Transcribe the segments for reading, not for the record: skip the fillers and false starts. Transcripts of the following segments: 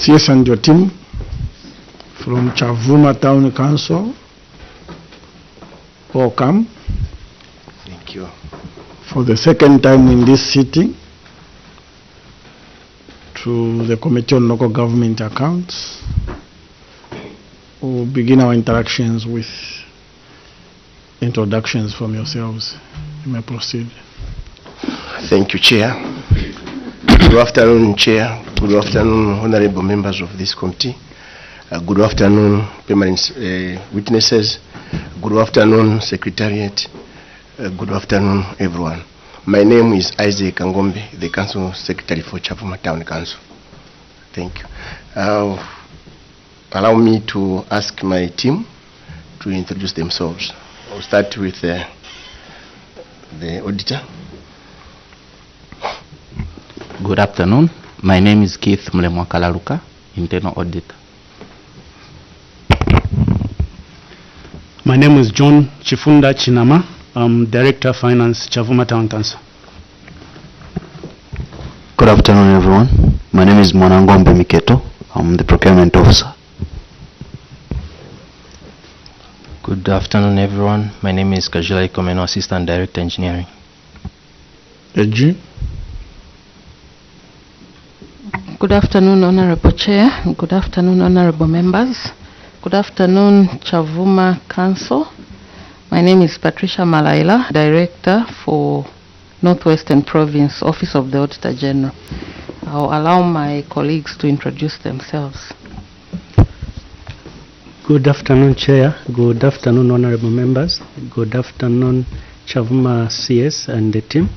CS and your team from Chavuma Town Council, welcome. Thank you. For the second time in this sitting, to the Committee on Local Government Accounts. We'll begin our interactions with introductions from yourselves. You may proceed. Thank you, Chair. Good afternoon, Chair. Good afternoon, honorable members of this committee. Good afternoon, permanent witnesses. Good afternoon, Secretariat. Good afternoon, everyone. My name is Isaac Angombe, the Council Secretary for Chavuma Town Council. Thank you. Allow me to ask my team to introduce themselves. I'll start with the auditor. Good afternoon. My name is Keith Mlemwakalaluka, Internal Auditor. My name is John Chifunda Chinama. I'm Director Finance, Chavuma Town Council. Good afternoon, everyone. My name is Mwanangombe Miketo. I'm the Procurement Officer. Good afternoon, everyone. My name is Kajila Ikomeno, Assistant Director Engineering. Eji. Good afternoon, Honorable Chair. Good afternoon, Honorable Members. Good afternoon, Chavuma Council. My name is Patricia Malaila, Director for Northwestern Province, Office of the Auditor General. I'll allow my colleagues to introduce themselves. Good afternoon, Chair. Good afternoon, Honorable Members. Good afternoon, Chavuma CS and the team.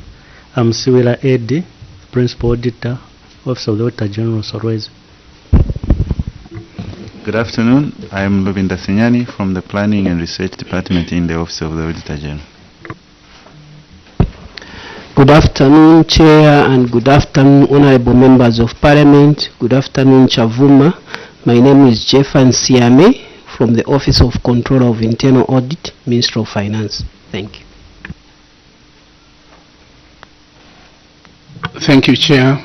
I'm Siwila Edi, Principal Auditor, Office of the Auditor General, Sorwezi. Good afternoon. I am Lubinda Sinyani from the Planning and Research Department in the Office of the Auditor General. Good afternoon, Chair, and good afternoon, Honorable Members of Parliament. Good afternoon, Chavuma. My name is Jeffan Siame from the Office of Controller of Internal Audit, Ministry of Finance. Thank you. Thank you, Chair.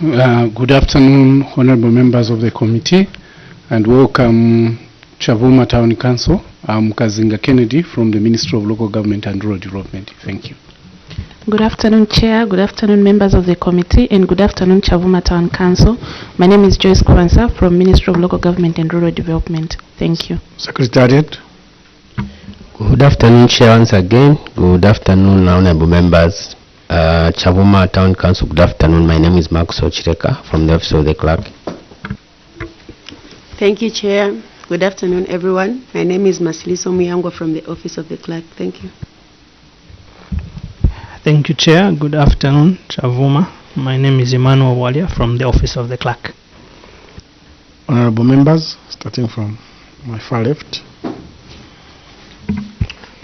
Good afternoon, Honorable Members of the Committee, and welcome Chavuma Town Council. I'm Kazinga Kennedy from the Ministry of Local Government and Rural Development. Thank you. Good afternoon, Chair. Good afternoon, members of the committee, and good afternoon, Chavuma Town Council. My name is Joyce Kwanza from Ministry of Local Government and Rural Development. Thank you. Secretariat. Good afternoon, Chair, once again. Good afternoon, honorable members. Chavuma Town Council, good afternoon. My name is Marcus Ochireka from the Office of the Clerk. Thank you, Chair. Good afternoon, everyone. My name is Masiliso Muyango from the Office of the Clerk. Thank you. Thank you, Chair. Good afternoon, Chavuma. My name is Emmanuel Walia from the Office of the Clerk. Honorable members, starting from my far left.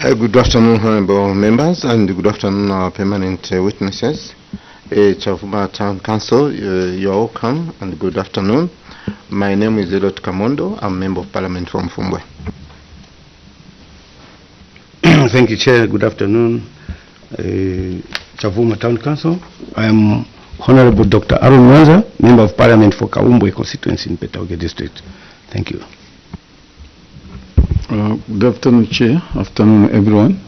Good afternoon, honorable members, and good afternoon, our permanent witnesses. Chavuma Town Council, you're welcome, and good afternoon. My name is Elot Kamondo. I'm Member of Parliament from Fumbwe. Thank you, Chair. Good afternoon, Chavuma Town Council. I am Honorable Dr. Aaron Mwanza, Member of Parliament for Kaumbwe constituency in Petauke District. Thank you. Good afternoon, Chair. Afternoon, everyone.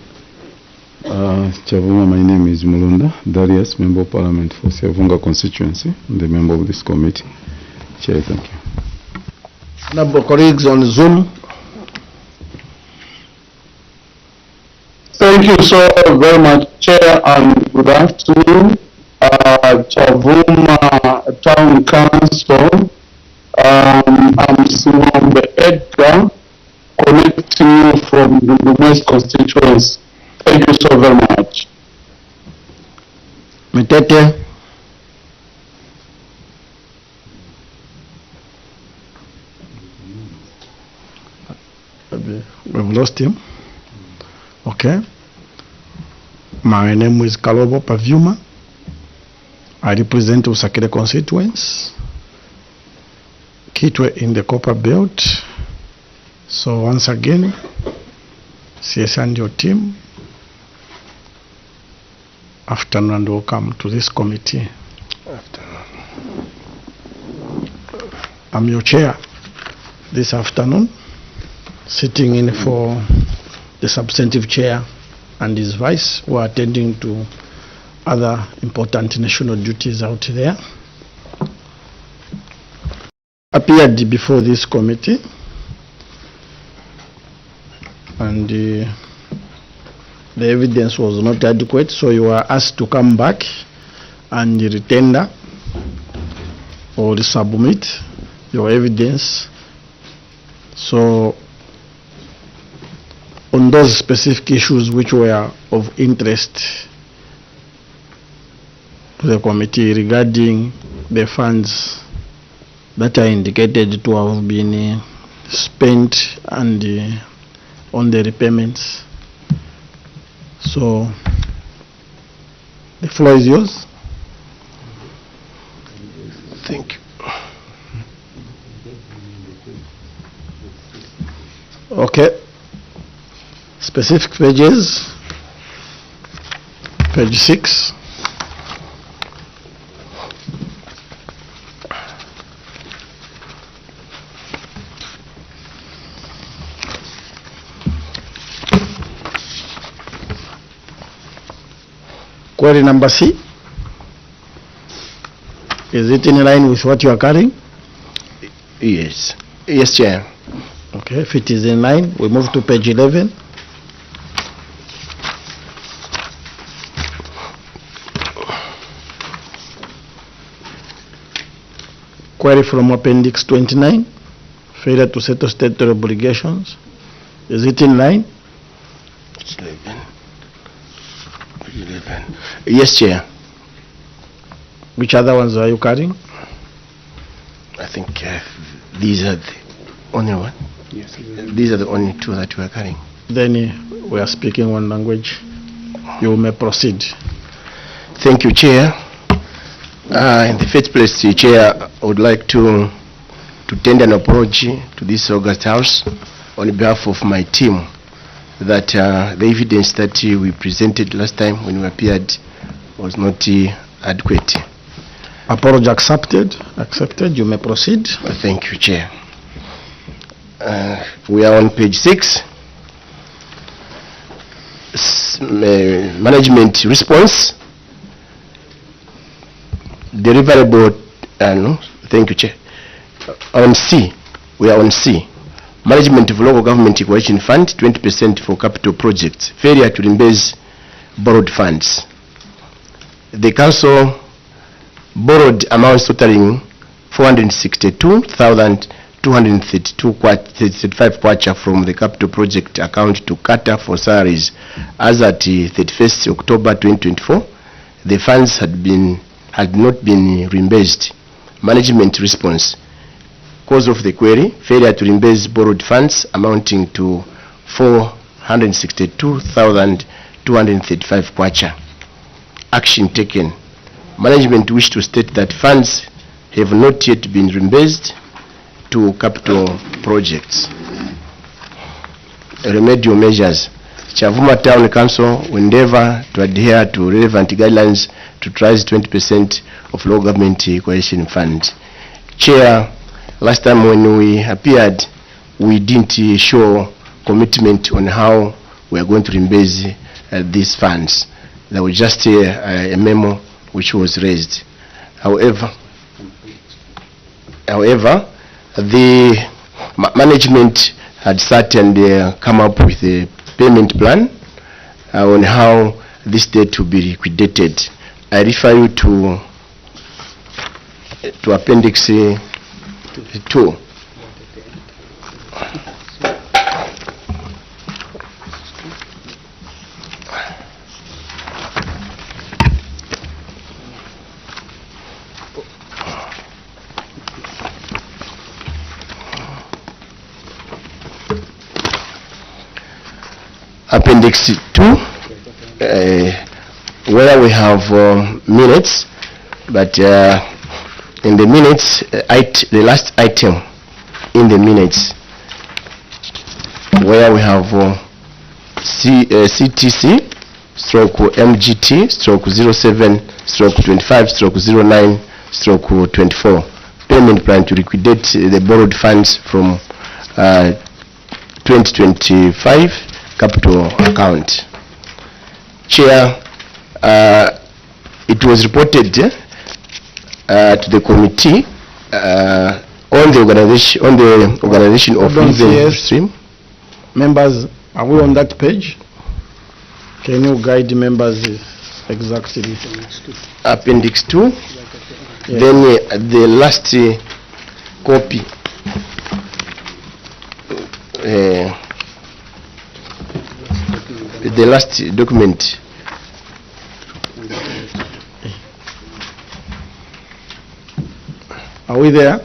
Chavuma, my name is Mulunda Darius, Member of Parliament for Siavunga constituency, and the member of this committee. Chair, thank you. Number of colleagues on Zoom. Thank you so very much, Chair, and good afternoon, Chavuma Town Council. I'm Simombe Edgar, connecting you from the West constituency. Thank you so very much. Mitete. We've lost him. Okay. My name is Kalobo Pavyuma. I represent Usakere constituents, Kitwe in the Copper Belt. So once again, CS and your team, afternoon and welcome to this committee. Afternoon. I'm your chair this afternoon, sitting in for the substantive chair and his vice, who are attending to other important national duties out there. Appeared before this committee, and the evidence was not adequate, so you were asked to come back and retender or submit your evidence. So on those specific issues which were of interest to the committee regarding the funds that are indicated to have been spent and on the repayments. So the floor is yours. Thank you. Okay. Specific pages. Page 6. Query number C. Is it in line with what you are carrying? Yes. Yes, Chair. Okay, if it is in line, we move to page 11. Query from Appendix 29, failure to settle statutory obligations. Is it in line? It's 11. 11. Yes, Chair. Which other ones are you carrying? I think these are the only one. Yes. These are the only two that we are carrying. Then we are speaking one language. You may proceed. Thank you, Chair. In the first place, Chair, I would like to tender an apology to this August House on behalf of my team that the evidence that we presented last time when we appeared was not adequate. Apology accepted. Accepted. You may proceed. Thank you, Chair. We are on page 6. Management response. Deliverable. No, thank you, Chair. On C. We are on C. Management of Local Government Equalization Fund, 20% for capital projects. Failure to reimburse borrowed funds. The Council borrowed amounts totaling 462,235 kwacha from the capital project account to cater for salaries. As at 31st October 2024, the funds had not been reimbursed. Management response. Cause of the query, failure to reimburse borrowed funds amounting to 462,235 kwacha. Action taken. Management wish to state that funds have not yet been reimbursed to capital projects. Remedial measures. Chavuma Town Council will endeavor to adhere to relevant guidelines to utilize 20% of local government cohesion fund. Chair, last time when we appeared, we didn't show commitment on how we are going to reimburse these funds. There was just a memo which was raised. However, the management had sat and come up with a payment plan on how this debt will be liquidated. I refer you to Appendix 2. Appendix 2, where we have minutes, but in the minutes, the last item in the minutes, where we have CTC stroke MGT stroke 07 stroke 25 stroke 09 stroke 24. payment plan to liquidate the borrowed funds from 2025 capital account. Chair, it was reported to the committee on the organization of the stream. Members, are we on that page? Can you guide the members exactly? Appendix 2. Yes. Then the last copy. The last document. Are we there?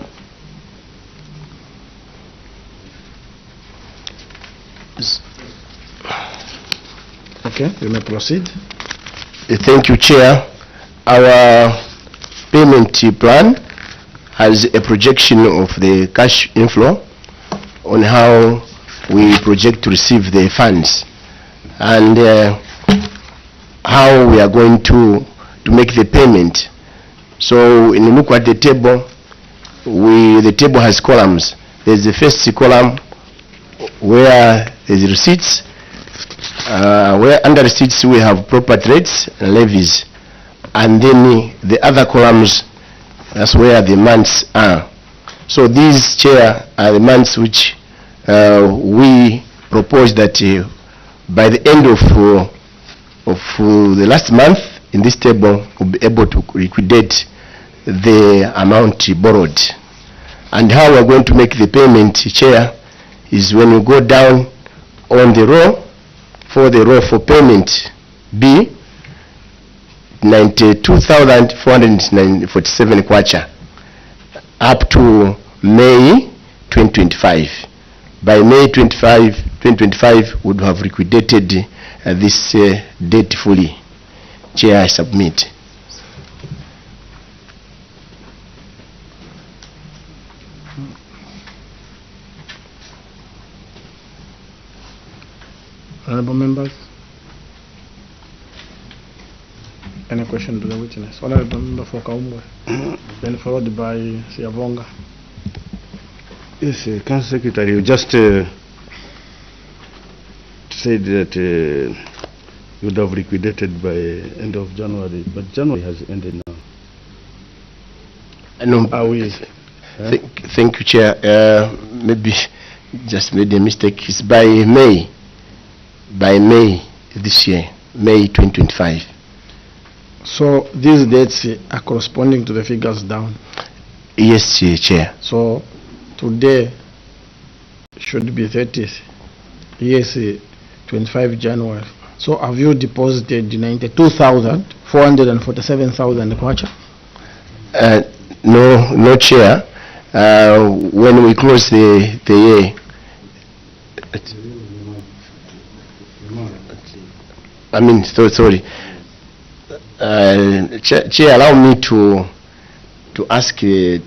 Okay, you may proceed. Thank you, Chair. Our payment plan has a projection of the cash inflow on how we project to receive the funds and how we are going to make the payment. So when you look at the table, the table has columns. There's the first column where there's receipts, where under receipts we have property rates and levies, and then the other columns, that's where the months are. So these, Chair, are the months which we propose that by the end of the last month in this table we'll be able to liquidate the amount borrowed. And how we're going to make the payment, Chair, is when you go down on the row for payment B, 92,447 kwacha up to May 2025. By May 2025 would have liquidated this debt fully. Chair, I submit. Honorable members, any question to the witness? Honorable member for Kaumbwe, then followed by Siavonga. Yes, Council Secretary, you just said that you would have liquidated by end of January, but January has ended now. No, thank you, Chair. Maybe just made a mistake. It's by May this year, May 2025. So these dates are corresponding to the figures down? Yes, Chair. So today should be 30th. Yes, 25 January. So have you deposited 92,447,000 kwacha? No, Chair. When we close the year, I mean, sorry. Chair, allow me to ask the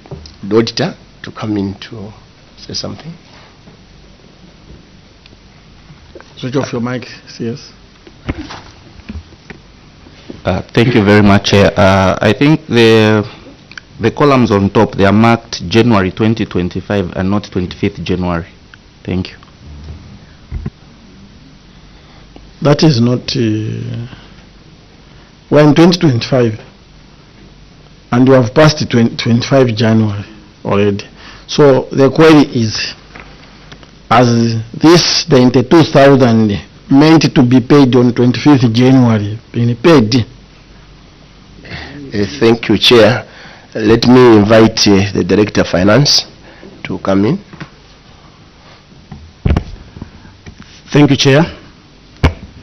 auditor to come in to say something. Switch off your mic, CS. Thank you very much, Chair. I think the columns on top, they are marked January 2025 and not 25th January. Thank you. That is not... we're in 2025 and you have passed 25 January already. So the query is, as this 92,000 meant to be paid on 25th January been paid? Thank you, Chair. Let me invite the Director of Finance to come in. Thank you, Chair.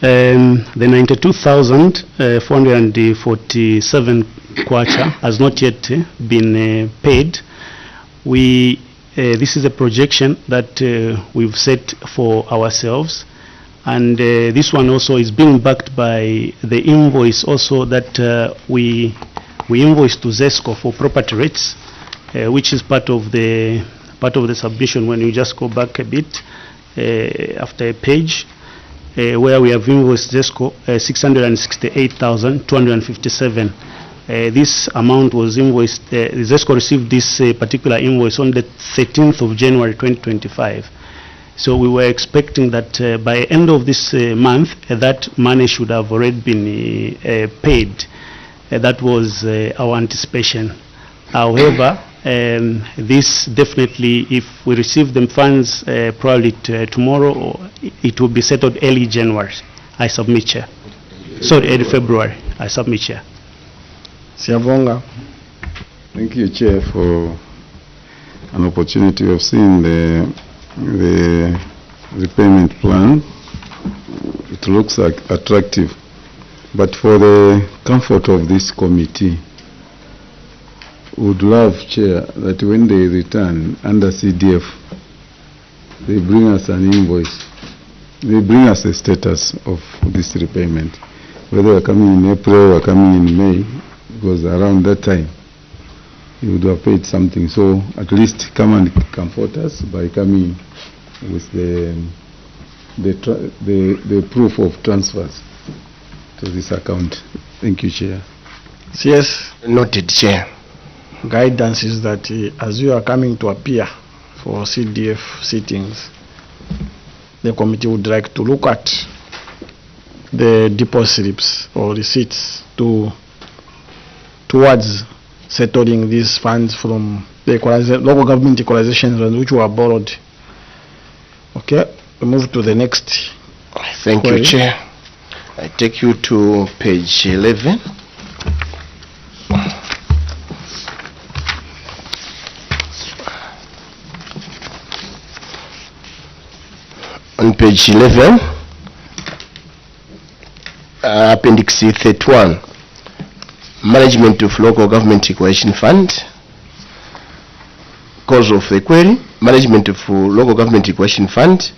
The 92,447 kwacha has not yet been paid. This is a projection that we've set for ourselves, and this one also is being backed by the invoice also that we invoice to ZESCO for property rates, which is part of the submission. When you just go back a bit after a page, where we have invoiced ZESCO 668,257 this amount was invoiced, ZESCO received this particular invoice on the 13th of January 2025. So we were expecting that by end of this month, that money should have already been paid. That was our anticipation. However, this definitely, if we receive the funds probably tomorrow, or it will be settled early January. I submit, Chair. Sorry, early February. I submit, Chair. Siavonga. Thank you, Chair, for an opportunity of seeing the repayment plan. It looks like attractive, but for the comfort of this committee, would love, Chair, that when they return under CDF, they bring us an invoice. They bring us a status of this repayment, whether we're coming in April or coming in May, because around that time you would have paid something. So at least come and comfort us by coming with the proof of transfers to this account. Thank you, Chair. Yes. Noted, Chair. Guidance is that as you are coming to appear for CDF sittings, the committee would like to look at the deposit slips or receipts towards settling these funds from the local government equalization which were borrowed. Okay, we move to the next. Thank you, Chair. I take you to page 11. On page 11, Appendix 31, Management of Local Government Equalization Fund. Cause of the query, Management of Local Government Equalization Fund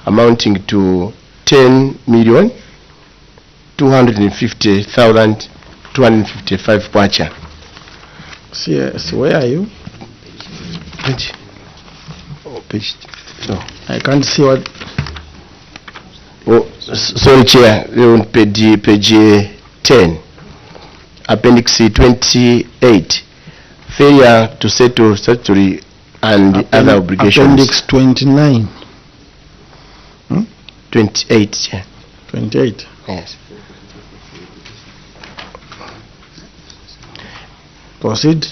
amounting to 10,250,255 kwacha. Yes, where are you? Page. Oh, page. No. I can't see what. Oh, sorry, Chair. We're on page 10. Appendix 28. Failure to settle statutory and other obligations. Appendix 29. 28, Chair. 28. Yes. Proceed.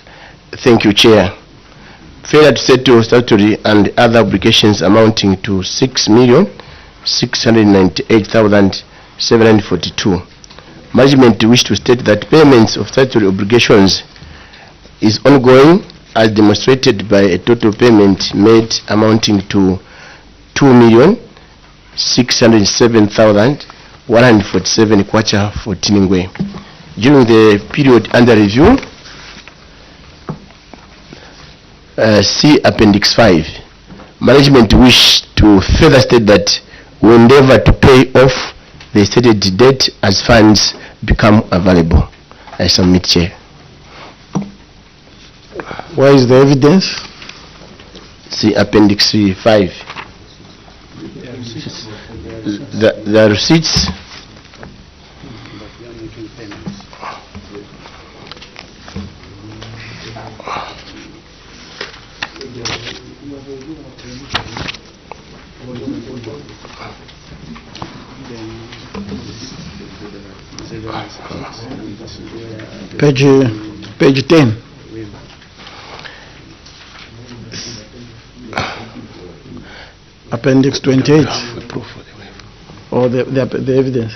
Thank you, Chair. Failure to settle statutory and other obligations amounting to 6,698,742. Management wish to state that payments of statutory obligations is ongoing, as demonstrated by a total payment made amounting to 2,607,147 kwacha for Tiningwe. During the period under review, see Appendix 5. Management wish to further state that we endeavor to pay off the stated debt as funds become available. I submit, Chair. Where is the evidence? See Appendix 5. The receipts. Page 10. Appendix 28. Or the evidence.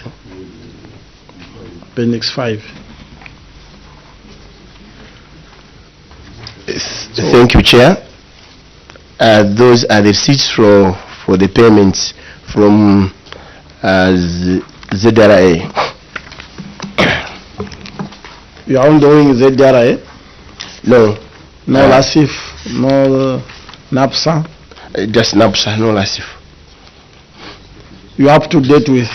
Appendix 5. Thank you, Chair. Those are the receipts for the payments from ZRA. You are ongoing ZRA? No. No LASIF, no NAPSA? Just NAPSA, no LASIF. You are up to date with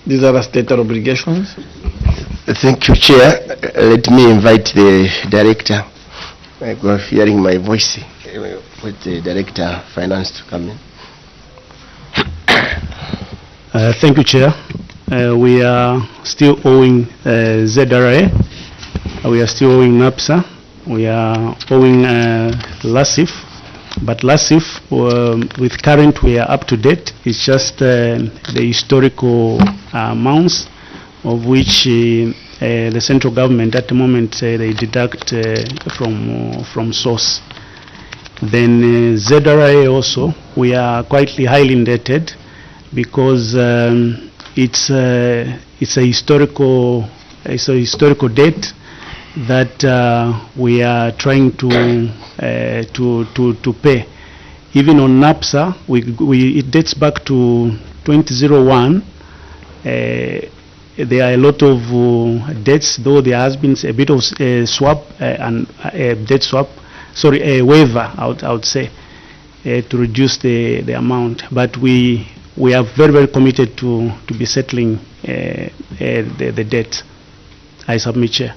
these other state obligations? Thank you, Chair. Let me invite the Director. I go hearing my voice with the Director of Finance to come in. Thank you, Chair. We are still owing ZRA we are still owing NAPSA, we are owing LASIF, but LASIF, with current, we are up to date. It's just the historical amounts of which the central government at the moment they deduct from source. Then ZRA also, we are quite highly indebted because it's a historical debt that we are trying to pay. Even on NAPSA, it dates back to 2001. There are a lot of debts, though there has been a bit of swap and debt swap. Sorry, a waiver, I would say, to reduce the amount. But we are very, very committed to be settling the debt. I submit, Chair.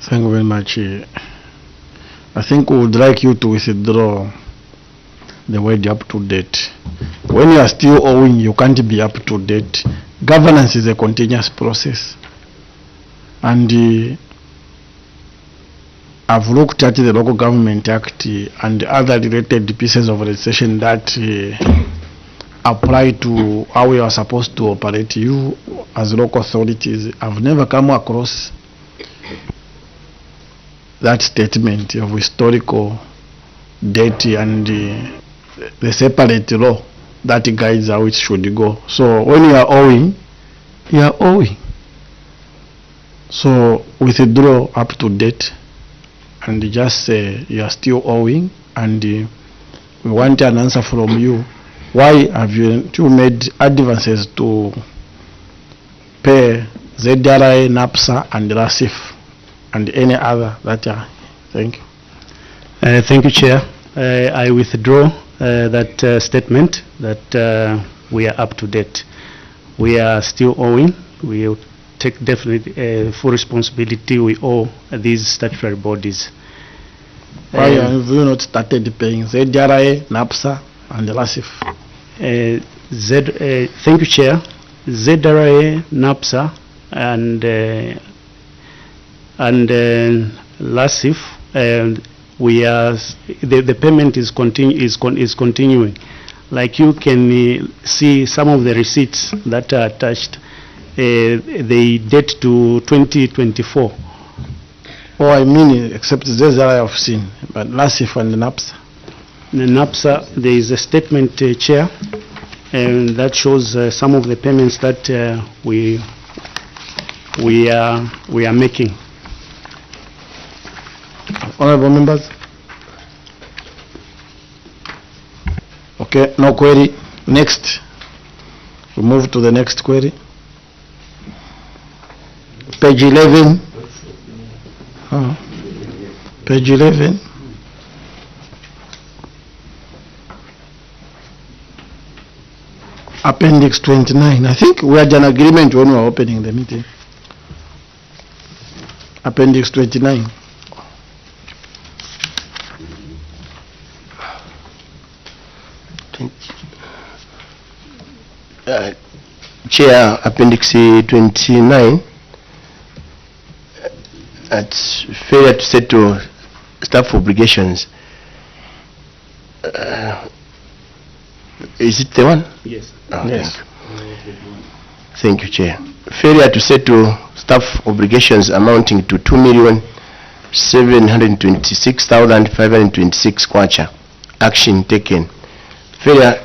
Thank you very much. I think we would like you to withdraw the word up to date. When you are still owing, you can't be up to date. Governance is a continuous process. And I've looked at the Local Government Act and other related pieces of legislation that apply to how we are supposed to operate. You, as local authorities, have never come across that statement of historical debt and the separate law that guides how it should go. So when you are owing, you are owing. So withdraw up to date and just say you are still owing, and we want an answer from you. Why have you made advances to pay ZRA, NAPSA, and LASIF, and any other that are? Thank you. Thank you, Chair. I withdraw that statement that we are up to date. We are still owing. We will take definitely full responsibility. We owe these statutory bodies. Why have you not started paying ZRA, NAPSA, and LASIF? Thank you, Chair. ZRA, NAPSA, and LASIF, we are the payment is continuing. Like you can see some of the receipts that are attached. They date to 2024. Oh, I mean, except ZRA I've seen, but LASIF and NAPSA. The NAPSA, there is a statement, Chair, and that shows some of the payments that we are making. Honorable members. Okay, no query. Next. We move to the next query. Page 11. Page 11. Appendix 29. I think we had an agreement when we were opening the meeting. Appendix 29. Chair, Appendix 29. It's failure to settle staff obligations. Is it the one? Yes. Oh, yes. Thank you, Chair. Failure to settle staff obligations amounting to 2,726,526 kwacha. Action taken. Failure.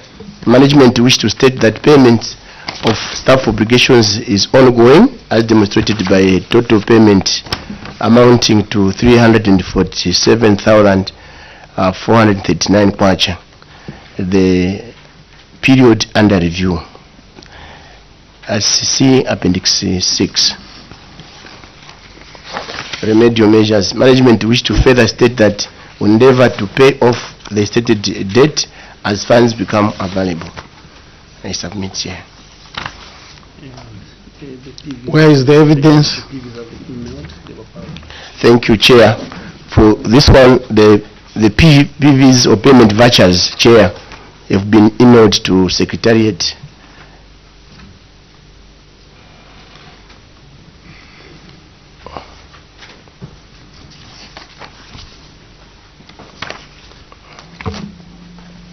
Management wish to state that payments of staff obligations is ongoing, as demonstrated by a total payment amounting to 347,439 kwacha. The period under review. As see Appendix 6. Remedial measures. Management wish to further state that we endeavor to pay off the stated debt as funds become available. I submit here. Where is the evidence? Thank you, Chair. For this one, the PVs or payment vouchers, Chair, have been emailed to Secretariat.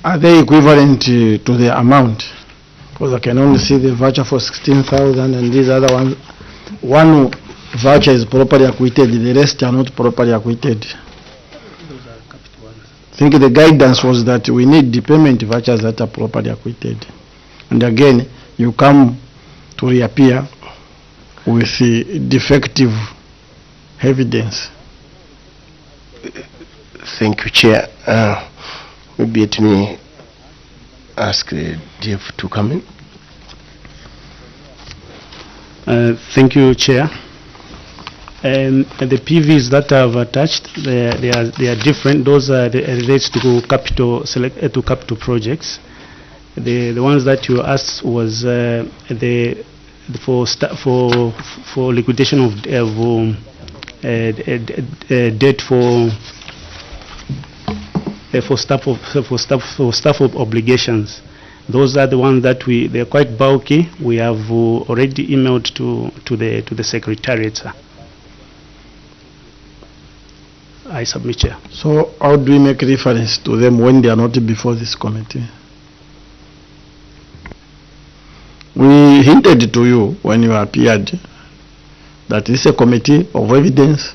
Are they equivalent to the amount? Because I can only see the voucher for 16,000 and these other ones. One voucher is properly acquitted, the rest are not properly acquitted. I think the guidance was that we need the payment vouchers that are properly acquitted. And again, you come to reappear with defective evidence. Thank you, Chair. Maybe let me ask DF to come in. Thank you, Chair. The PVs that I've attached, they are different. Those are relates to capital capital projects. The ones that you asked was for liquidation of debt for staff of obligations. Those are the ones that they're quite bulky. We have already emailed to the Secretariat, sir. I submit, Chair. So how do we make reference to them when they are not before this committee? We hinted to you when you appeared that this is a committee of evidence.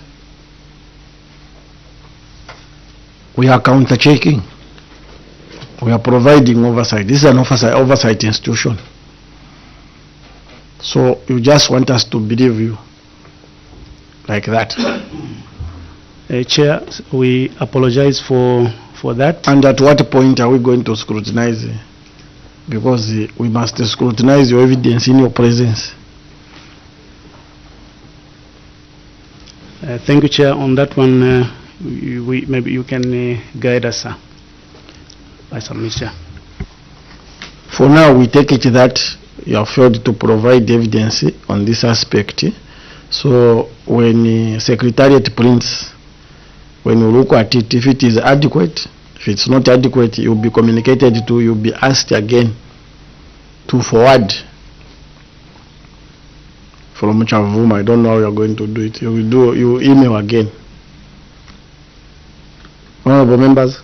We are counter-checking. We are providing oversight. This is an oversight institution. So you just want us to believe you like that. Chair, we apologize for that. And at what point are we going to scrutinize? Because we must scrutinize your evidence in your presence. Thank you, Chair. On that one, maybe you can guide us, sir. I submit, Chair. For now, we take it that you have failed to provide evidence on this aspect. So when Secretariat prints, when you look at it, if it is adequate, if it's not adequate, you'll be communicated to, you'll be asked again to forward from Chavuma. I don't know how you're going to do it. You email again. Honorable members.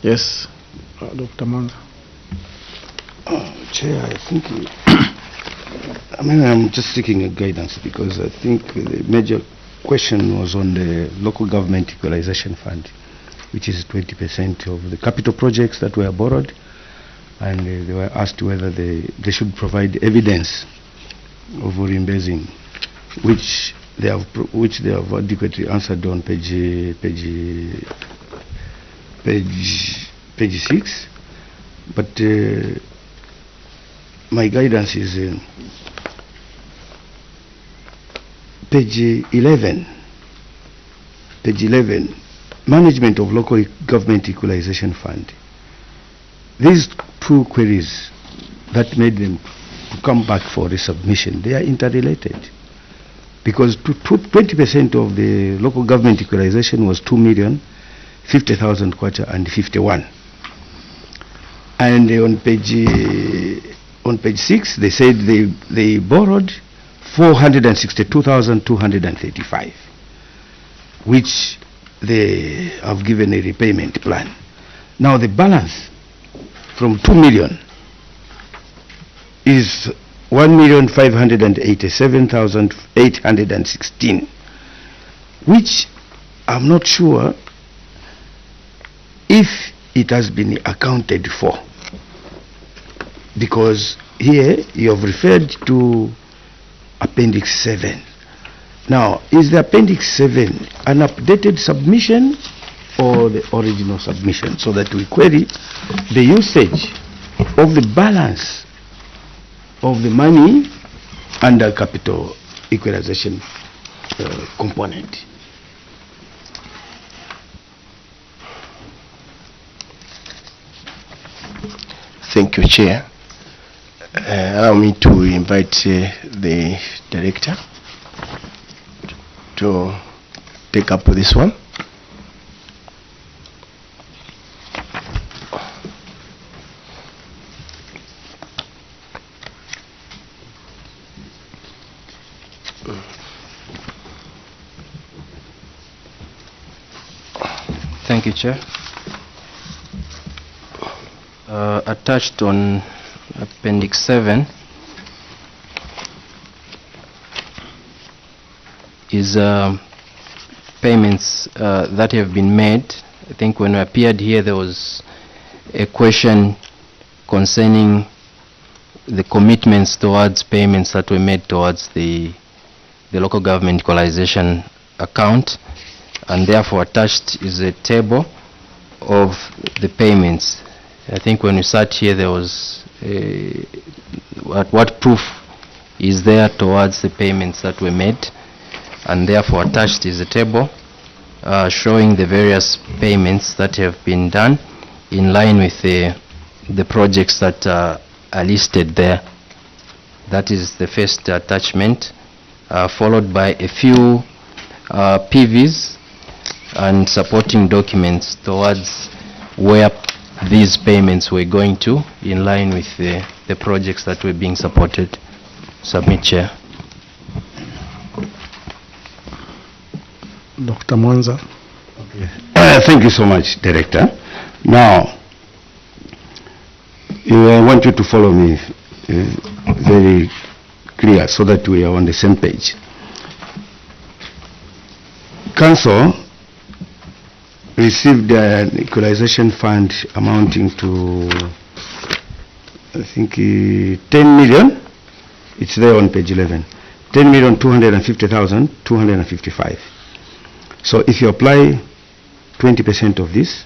Yes, Dr. Manda. Chair, I think, I'm just seeking a guidance because I think the major question was on the local government equalization fund, which is 20% of the capital projects that were borrowed, and they were asked whether they should provide evidence of reimbursing, which they have adequately answered on page 6. But my guidance is page 11, management of local government equalization fund. These two queries that made them to come back for resubmission, they are interrelated, because 20% of the local government equalization was 2,050,000 kwacha and 51. And on page 6 they said they borrowed 462,235, which they have given a repayment plan. Now the balance from 2 million is 1,587,816, which I'm not sure if it has been accounted for, because here you have referred to Appendix 7. Now, is the Appendix 7 an updated submission or the original submission, so that we query the usage of the balance of the money under capital equalization component? Thank you, Chair. Allow me to invite the Director to take up this one. Thank you, Chair. attached on Appendix 7 is payments that have been made. I think when we appeared here, there was a question concerning the commitments towards payments that were made towards the local government equalization account, and therefore attached is a table of the payments. I think when we sat here, there was what proof is there towards the payments that were made, and therefore attached is a table showing the various payments that have been done in line with the projects that are listed there. That is the first attachment, followed by a few PVs and supporting documents towards where these payments were going to in line with the projects that were being supported. Submit, Chair. Dr. Mwanza. Thank you so much, Director. Now, I want you to follow me very clear so that we are on the same page. Council received an equalization fund amounting to, I think, 10 million. It's there on page 11. 10,250,255. So if you apply 20% of this,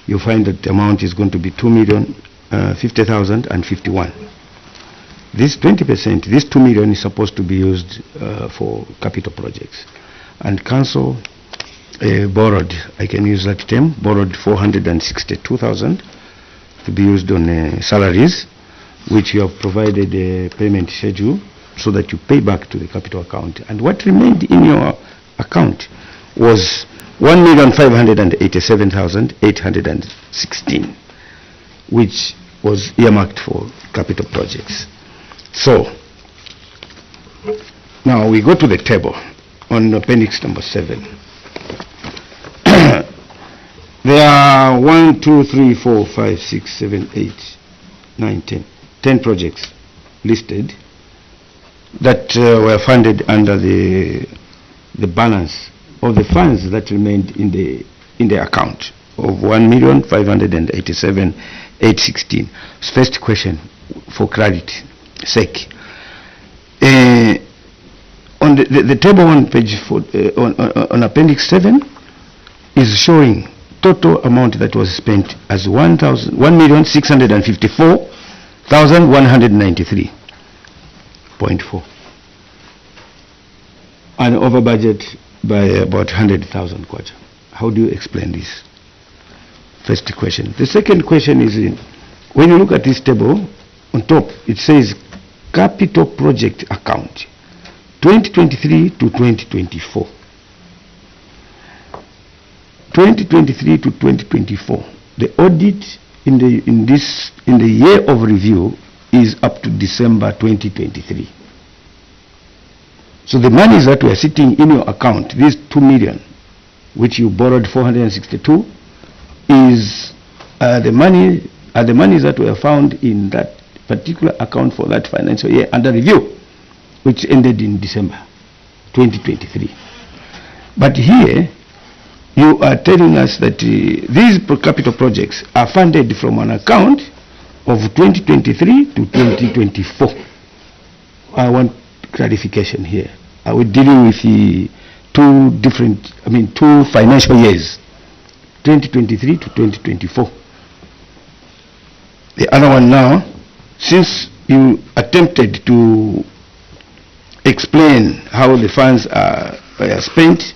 you find that the amount is going to be 2,050,051. This 20%, this 2 million is supposed to be used for capital projects. And council borrowed, I can use that term, borrowed 462,000 to be used on salaries, which you have provided a payment schedule so that you pay back to the capital account. And what remained in your account was 1,587,816, which was earmarked for capital projects. So, now we go to the table on appendix number 7. There are 1, 2, 3, 4, 5, 6, 7, 8, 9, 10 projects listed that were funded under the balance of the funds that remained in the account of 1,587,816. First question, for clarity sake, on the table on page 4, on appendix 7 is showing total amount that was spent as 1,654,193.4, and over budget by about 100,000 kwacha. How do you explain this? First question. The second question is, when you look at this table, on top it says capital project account 2023 to 2024. 2023 to 2024. The audit in the year of review is up to December 2023. So the monies that were sitting in your account, these 2 million, which you borrowed 462, is the monies that were found in that particular account for that financial year under review, which ended in December 2023. But here, you are telling us that these capital projects are funded from an account of 2023 to 2024. I want clarification here. Are we dealing with two financial years, 2023 to 2024? The other one now, since you attempted to explain how the funds are spent,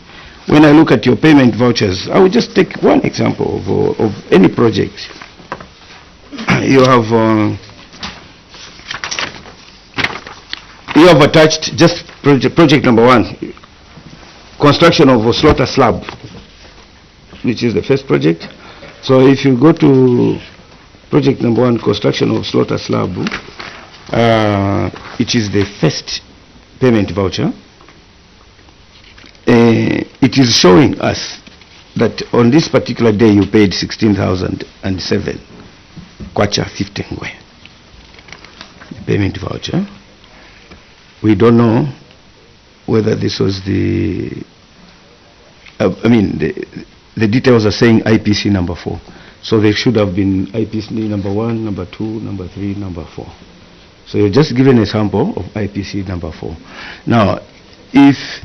when I look at your payment vouchers, I will just take one example of any project. You have attached just project number 1, construction of a slaughter slab, which is the first project. So if you go to project number 1, construction of slaughter slab, it is the first payment voucher. It is showing us that on this particular day you paid 16,007 Kwacha 50 Ngwe. The payment voucher. We don't know whether this was the, the details are saying IPC number 4. So they should have been IPC number 1, number 2, number 3, number 4. So you're just given a sample of IPC number 4. Now, if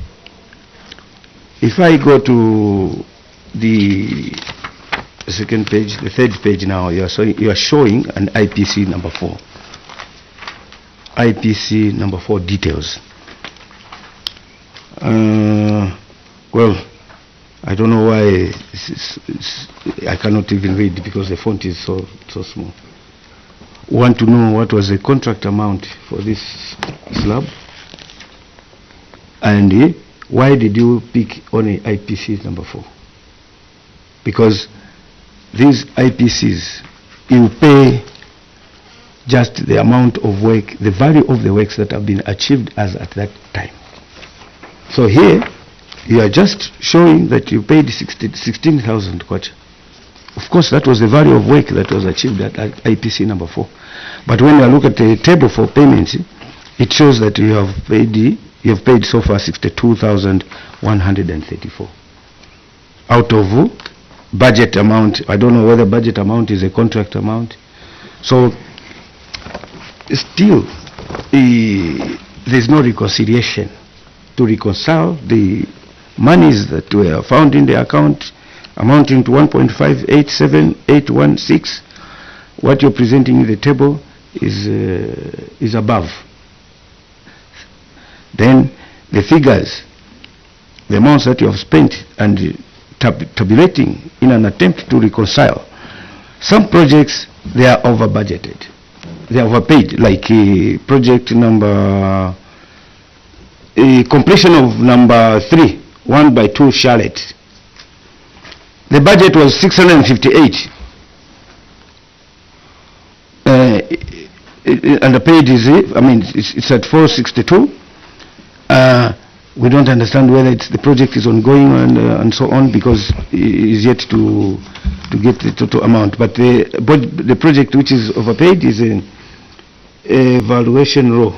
I go to the second page, the third page now, you are showing an IPC number 4. IPC number 4 details. Well, I don't know why I cannot even read because the font is so small. Want to know what was the contract amount for this slab, and why did you pick only IPC number 4? Because these IPCs, you pay just the amount of work, the value of the works that have been achieved as at that time. So here, you are just showing that you paid 16,000 kwacha. Of course, that was the value of work that was achieved at IPC number 4. But when you look at the table for payments, it shows that you have paid so far 62,134 out of budget amount. I don't know whether budget amount is a contract amount. So still, there's no reconciliation to reconcile the monies that were found in the account amounting to 1.587816. What you're presenting in the table is above. Then the figures, the amounts that you have spent, and tabulating in an attempt to reconcile. Some projects, they are over budgeted, they are overpaid, like project number completion of number 3, 1x2 Charlotte. The budget was 658. And the page is, it's at 462. We don't understand whether the project is ongoing and so on, because it is yet to get the total amount. But the project which is overpaid is a valuation row.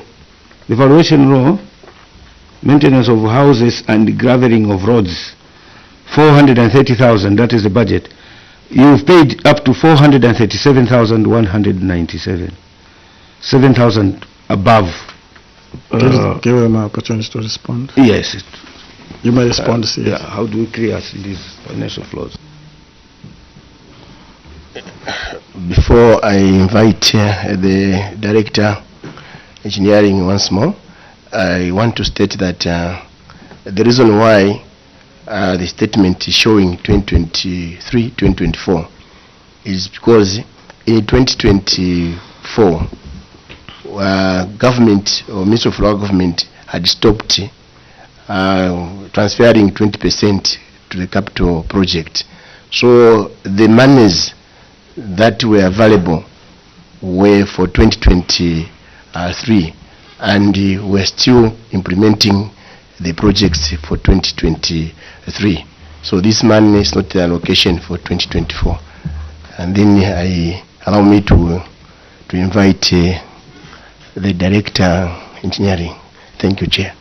The valuation row, maintenance of houses and graveling of roads, 430,000, that is the budget. You've paid up to 437,197, 7,000 above. Give them an opportunity to respond. Yes. You may respond. Yeah. How do we clear these financial flows? Before I invite the Director Engineering once more, I want to state that the reason why the statement is showing 2023-2024 is because in 2024 government or Ministry of Local Government had stopped transferring 20% to the capital project. So the monies that were available were for 2023, and we're still implementing the projects for 2023. So this money is not the allocation for 2024. And then allow me to invite the Director Engineering. Thank you, Chair.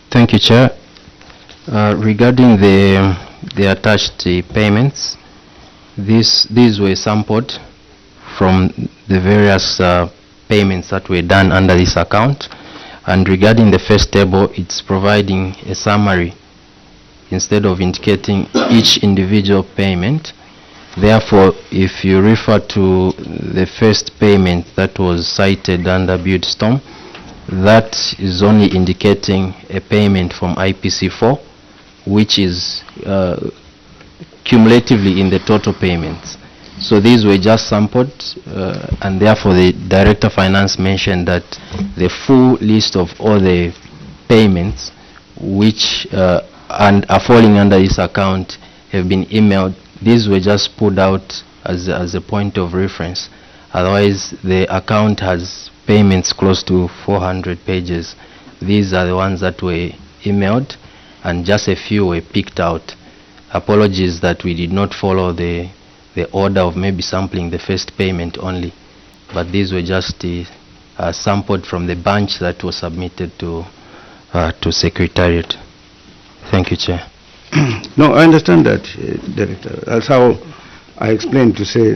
Thank you, Chair. Regarding the attached payments, these were sampled from the various payments that were done under this account. And regarding the first table, it's providing a summary instead of indicating each individual payment. Therefore, if you refer to the first payment that was cited under Buildstorm, that is only indicating a payment from IPC4, which is cumulatively in the total payments. So these were just sampled, and therefore the Director of Finance mentioned that the full list of all the payments which and are falling under this account have been emailed. These were just pulled out as a point of reference. Otherwise, the account has payments close to 400 pages. These are the ones that were emailed, and just a few were picked out. apologies that we did not follow the order of maybe sampling the first payment only, but these were just sampled from the bunch that was submitted to Secretariat. Thank you, Chair. No, I understand that, Director. That's how I explained to say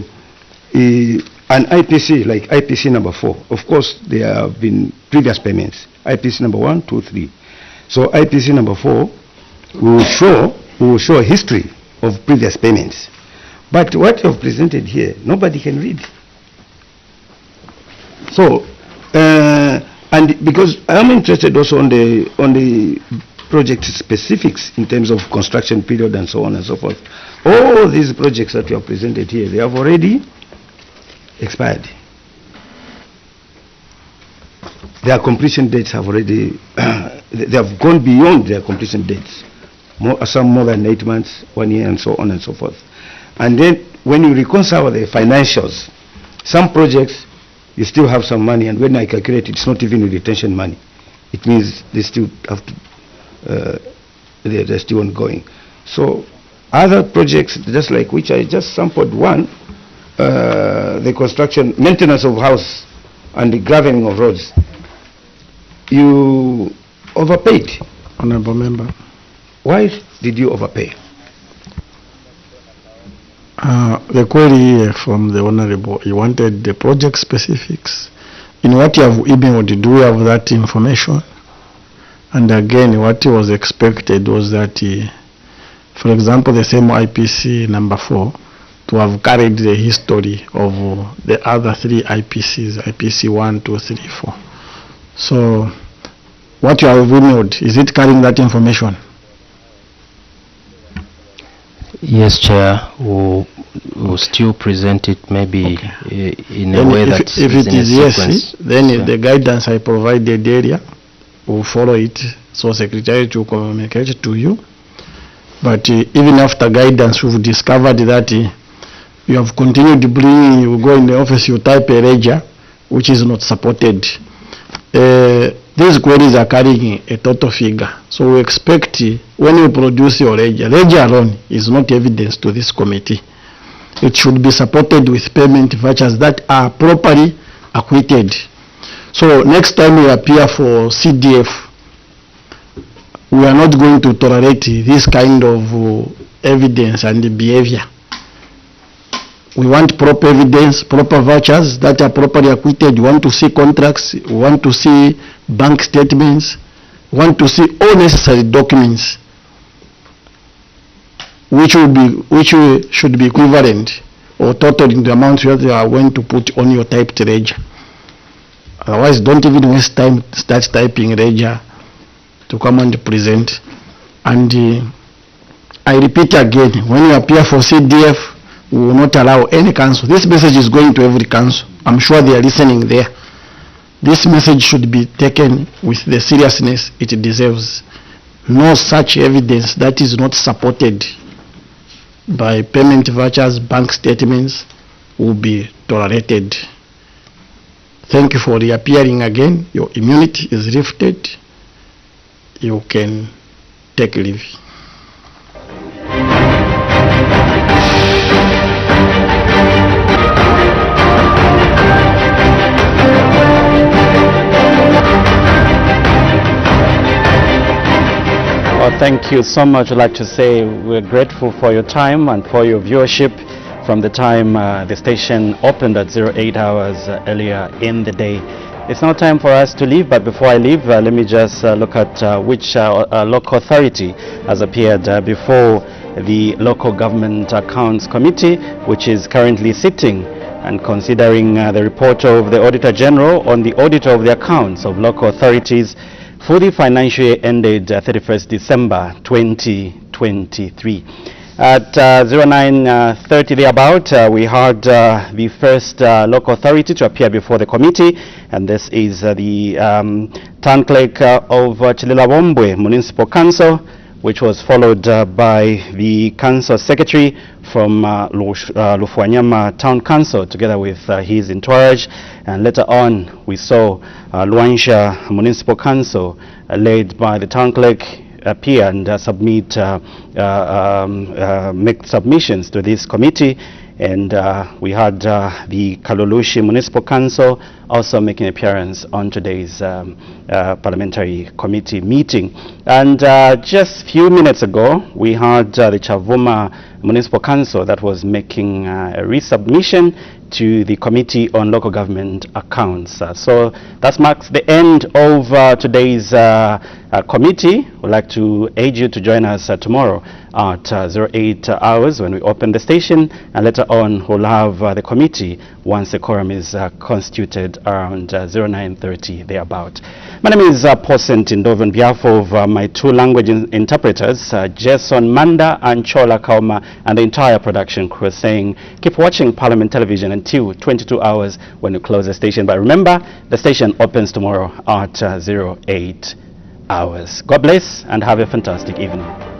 an IPC, like IPC number 4, of course, there have been previous payments, IPC number 1, 2, 3. So IPC number 4 we will show a history of previous payments. But what you have presented here, nobody can read. So, and because I'm interested also on the project specifics in terms of construction period and so on and so forth. All these projects that you have presented here, they have already expired. Their completion dates have already, they have gone beyond their completion dates. Some more than 8 months, 1 year, and so on and so forth. And then when you reconcile the financials, some projects, you still have some money, and when I calculate, it's not even retention money. It means they still have to, they're still ongoing. So other projects, just like which I just sampled one, the construction, maintenance of house and the graveling of roads, you overpaid. Honorable Member. Why did you overpay? The query from the Honorable, he wanted the project specifics. In what you have emailed, do you have that information? And again, what was expected was that, for example, the same IPC number 4, to have carried the history of the other 3 IPCs, IPC 1, 2, 3, 4. So, what you have emailed, is it carrying that information? Yes, Chair. We'll still present it maybe in a way that if it is yes, then the guidance I provided earlier, will follow it. So Secretary to communicate to you. But even after guidance, we've discovered that you have continued to bring, you go in the office, you type a ledger, which is not supported. These queries are carrying a total figure. So we expect when you produce your ledger alone is not evidence to this committee. It should be supported with payment vouchers that are properly acquitted. So next time we appear for CDF, we are not going to tolerate this kind of evidence and behavior. We want proper evidence, proper vouchers that are properly acquitted. We want to see contracts, we want to see bank statements, we want to see all necessary documents which should be equivalent or totaling the amount you are going to put on your typed ledger. Otherwise, don't even waste time, start typing ledger to come and present. And I repeat again, when you appear for CDF, we will not allow any council. This message is going to every council. I'm sure they are listening there. This message should be taken with the seriousness it deserves. No such evidence that is not supported by payment vouchers, bank statements will be tolerated. Thank you for reappearing again. Your immunity is lifted. You can take leave. Well, thank you so much. I'd like to say we're grateful for your time and for your viewership from the time the station opened at 08 hours earlier in the day. It's now time for us to leave, but before I leave, let me just look at which local authority has appeared before the Local Government Accounts Committee, which is currently sitting and considering the report of the Auditor General on the audit of the accounts of local authorities for the financial year ended 31st December 2023. At 09:30 thereabout, we had the first local authority to appear before the committee, and this is the town clerk of Chililawombwe Municipal Council, which was followed by the council secretary from Lufuanyama Town Council, together with his entourage, and later on we saw Luansha Municipal Council, led by the town clerk, appear and submit, make submissions to this committee. And we had the Kalulushi Municipal Council also making appearance on today's parliamentary committee meeting. And just a few minutes ago, we had the Chavuma Municipal Council that was making a resubmission to the Committee on Local Government Accounts. So that marks the end of today's committee. We'd like to urge you to join us tomorrow at 08 hours when we open the station, and later on we'll have the committee once the quorum is constituted around 09:30 thereabout. My name is Posent Indov. On behalf of my two language interpreters, Jason Manda and Chola Kauma, and the entire production crew, saying keep watching Parliament Television until 22 hours when we close the station. But remember, the station opens tomorrow at 08 hours. God bless and have a fantastic evening.